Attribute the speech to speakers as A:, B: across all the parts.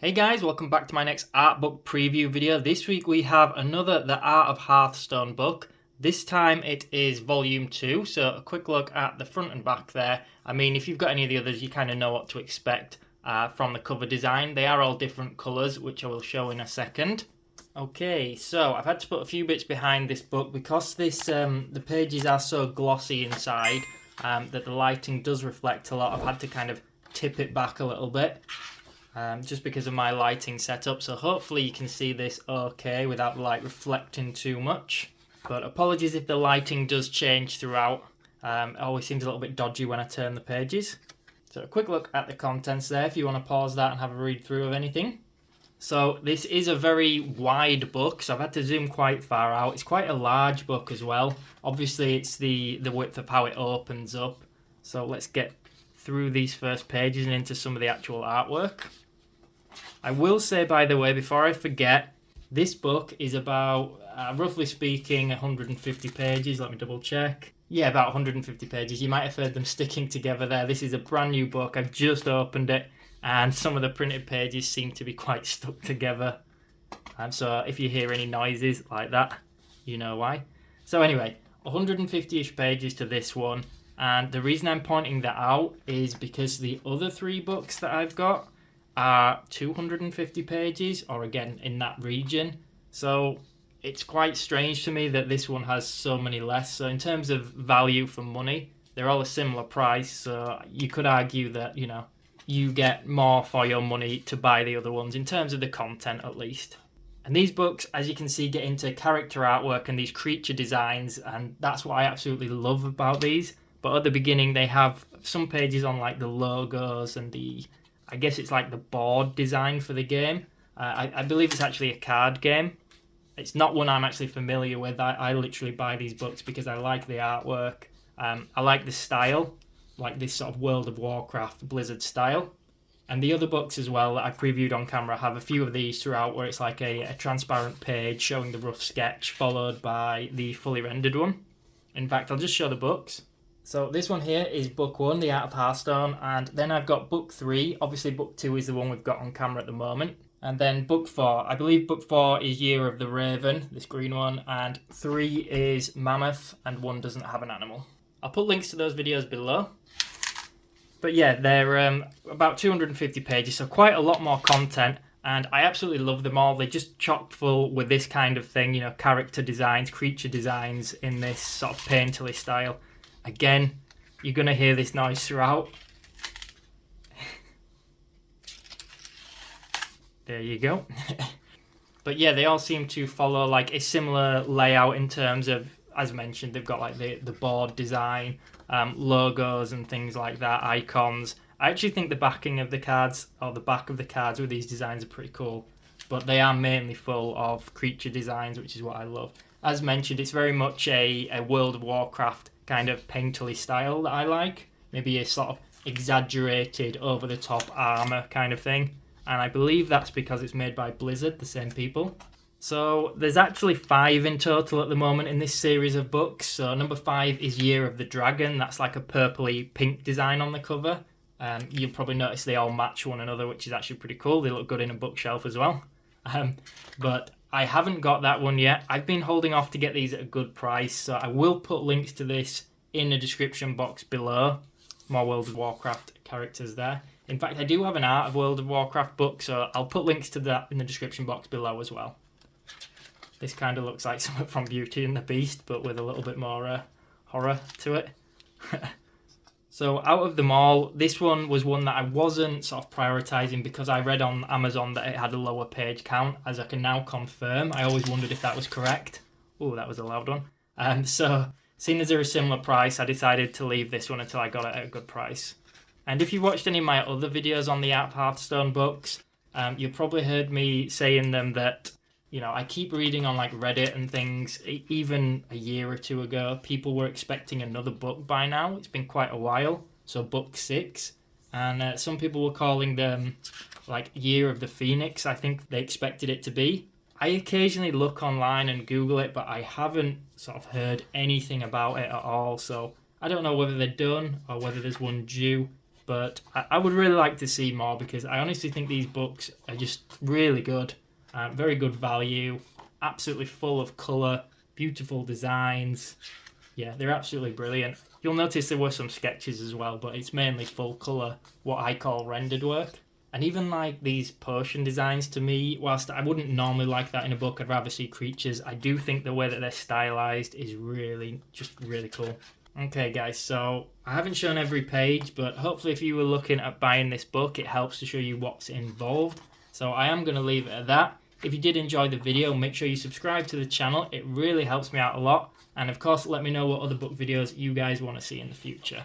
A: Hey guys, welcome back to my next art book preview video. This week we have another The Art of Hearthstone book. This time it is volume 2, so a quick look at the front and back there. I mean, if you've got any of the others, you kind of know what to expect from the cover design. They are all different colours, which I will show in a second. Okay, so I've had to put a few bits behind this book because the pages are so glossy inside that the lighting does reflect a lot. I've had to kind of tip it back a little bit. Just because of my lighting setup, so hopefully you can see this okay without the light reflecting too much. But apologies if the lighting does change throughout. It always seems a little bit dodgy when I turn the pages. So a quick look at the contents there if you want to pause that and have a read through of anything. So this is a very wide book, so I've had to zoom quite far out. It's quite a large book as well. Obviously it's the width of how it opens up. So let's get through these first pages and into some of the actual artwork. I will say, by the way, before I forget, this book is about, roughly speaking, 150 pages. Let me double check. Yeah, about 150 pages. You might have heard them sticking together there. This is a brand new book. I've just opened it, and some of the printed pages seem to be quite stuck together. So if you hear any noises like that, you know why. So anyway, 150-ish pages to this one. And the reason I'm pointing that out is because the other 3 books that I've got are 250 pages, or again in that region. So it's quite strange to me that this one has so many less. So in terms of value for money, they're all a similar price. So you could argue that, you know, you get more for your money to buy the other ones in terms of the content at least. And these books, as you can see, get into character artwork and these creature designs, and that's what I absolutely love about these. But at the beginning, they have some pages on like the logos and I guess it's like the board design for the game. I believe it's actually a card game. It's not one I'm actually familiar with. I literally buy these books because I like the artwork. I like the style, like this sort of World of Warcraft Blizzard style. And the other books as well that I've previewed on camera have a few of these throughout where it's like a transparent page showing the rough sketch followed by the fully rendered one. In fact, I'll just show the books. So this one here is book 1, The Art of Hearthstone, and then I've got book 3. Obviously book 2 is the one we've got on camera at the moment. And then book 4, I believe book 4 is Year of the Raven, this green one, and 3 is Mammoth, and 1 doesn't have an animal. I'll put links to those videos below. But yeah, they're about 250 pages, so quite a lot more content, and I absolutely love them all. They're just chock full with this kind of thing, you know, character designs, creature designs in this sort of painterly style. Again, you're going to hear this noise throughout. There you go. But yeah, they all seem to follow like a similar layout in terms of, as mentioned, they've got like the board design, logos and things like that, icons. I actually think the backing of the cards, or the back of the cards with these designs are pretty cool. But they are mainly full of creature designs, which is what I love. As mentioned, it's very much a World of Warcraft kind of painterly style that I like. Maybe a sort of exaggerated, over-the-top armour kind of thing. And I believe that's because it's made by Blizzard, the same people. So there's actually 5 in total at the moment in this series of books. So number 5 is Year of the Dragon. That's like a purpley pink design on the cover. You'll probably notice they all match one another, which is actually pretty cool. They look good in a bookshelf as well. But I haven't got that one yet. I've been holding off to get these at a good price, so I will put links to this in the description box below. More World of Warcraft characters there. In fact, I do have an Art of World of Warcraft book, so I'll put links to that in the description box below as well. This kind of looks like something from Beauty and the Beast, but with a little bit more horror to it. So out of them all, this one was one that I wasn't sort of prioritising because I read on Amazon that it had a lower page count, as I can now confirm. I always wondered if that was correct. Oh, that was a loud one. So seeing as they're a similar price, I decided to leave this one until I got it at a good price. And if you've watched any of my other videos on the Art of Hearthstone books, you've probably heard me say in them that, you know, I keep reading on like Reddit and things. Even a year or 2 ago, people were expecting another book by now. It's been quite a while. So book 6. And some people were calling them like Year of the Phoenix. I think they expected it to be. I occasionally look online and Google it, but I haven't sort of heard anything about it at all. So I don't know whether they're done or whether there's one due. but I would really like to see more, because I honestly think these books are just really good. Very good value, absolutely full of colour, beautiful designs. Yeah, they're absolutely brilliant. You'll notice there were some sketches as well, but it's mainly full colour, what I call rendered work. And even like these potion designs, to me, whilst I wouldn't normally like that in a book, I'd rather see creatures, I do think the way that they're stylized is really, just really cool. Okay guys, so I haven't shown every page, but hopefully if you were looking at buying this book, it helps to show you what's involved. So I am going to leave it at that. If you did enjoy the video, make sure you subscribe to the channel. It really helps me out a lot. And of course, let me know what other book videos you guys want to see in the future.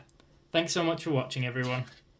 A: Thanks so much for watching, everyone.